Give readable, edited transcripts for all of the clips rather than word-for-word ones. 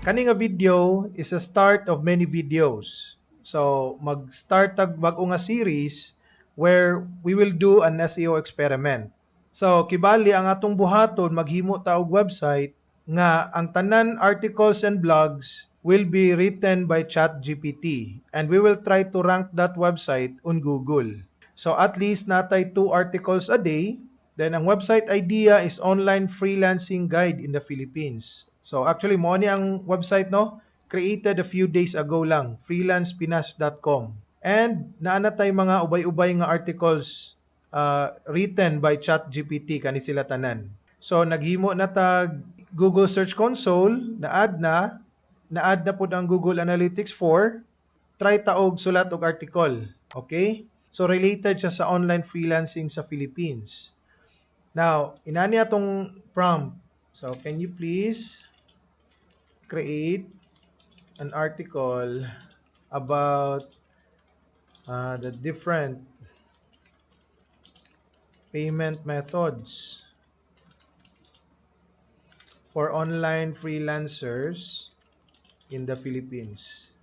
Kani nga video is a start of many videos. So, mag-start tag bag-o nga series where we will do an SEO experiment. So, kibali ang atong buhaton maghimo ta og website nga ang tanan articles and blogs will be written by ChatGPT and we will try to rank that website on Google. So, at least natay 2 articles a day. Then, ang website idea is Online Freelancing Guide in the Philippines. So, actually, mo ni ang website, no? Created a few days ago lang, freelancepinas.com. And naana tay mga ubay-ubay nga articles written by ChatGPT kani sila tanan. So, naghimo na tag Google Search Console, na-add na pud ang Google Analytics 4, try taog sulat og article. Okay? So, related siya sa online freelancing sa Philippines. Now, inani atong prompt. So, can you please create an article about the different payment methods for online freelancers in the Philippines.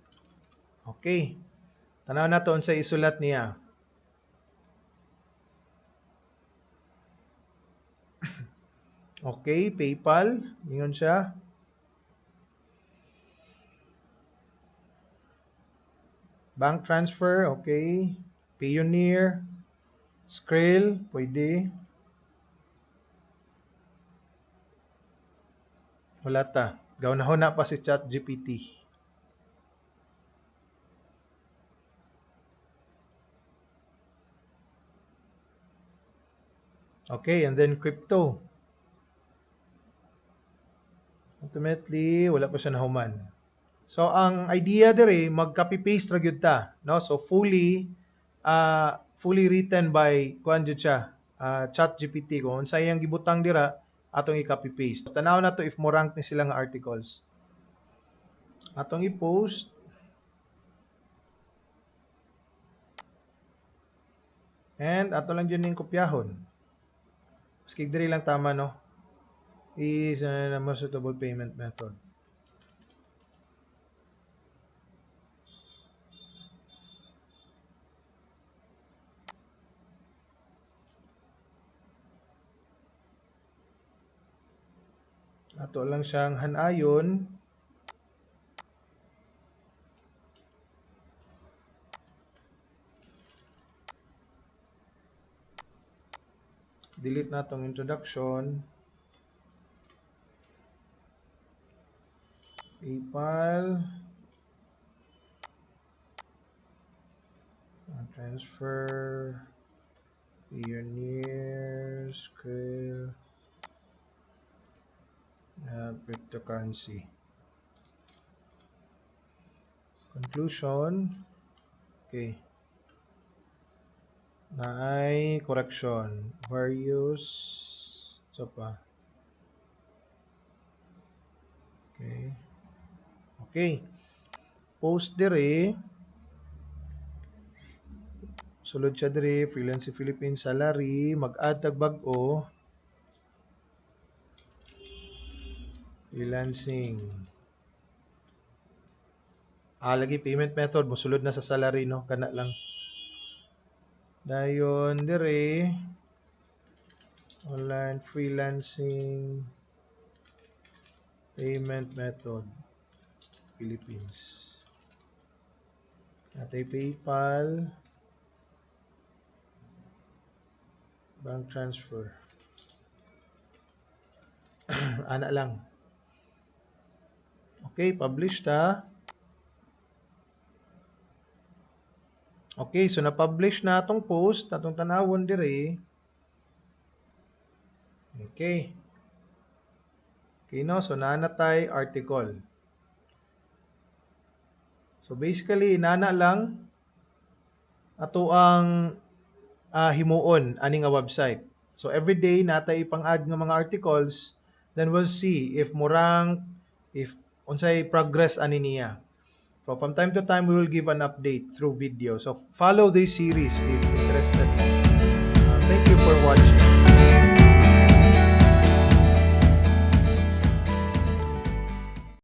Okay. Tanaw na to unsay isulat niya. Okay, PayPal, ingon siya. Bank transfer, okay. Payoneer, Skrill, pwede. Wala ta. Gawnahon na pa si ChatGPT. Okay, and then crypto. Ultimately, wala pa siya nahuman. So, ang idea dere, mag-copy-paste ra gyud ta. No? So, fully written by, kuan jud siya, ChatGPT. Kung unsay ang gibutang dira, atong i-copy-paste. Tanaw na to if mo rank ni sila nga articles. Atong i-post. And ato lang dyan yung kopyahon. Maski diri lang tama, no? Is a more suitable payment method. Ato lang siyang hanayon. Delete na itong introduction. PayPal. Transfer. Payoneer. Skrill. Cryptocurrency. Conclusion. Okay. Naay correction. Various. Ito pa. Okay. Okay. Post dire. Sulod siya dire. Freelance Philippines salary. Mag-add tag bag-o. Freelancing. Lagi payment method. Musulod na sa salary, no? Kana lang. Dayon dire. Online freelancing. Payment method. Philippines. Natay PayPal. Bank transfer. Ana lang. Okay, publish ta. Okay, so na-publish na atong post, atong tanawon dire. Okay. Okay, no? So, nanatay article. So, basically, inana lang ato ang himuon ani nga website. So, every day natay ipang-add nga mga articles, then we'll see if murang, if unsay progress ani niya. So, from time to time, we will give an update through video. So, follow this series if interested.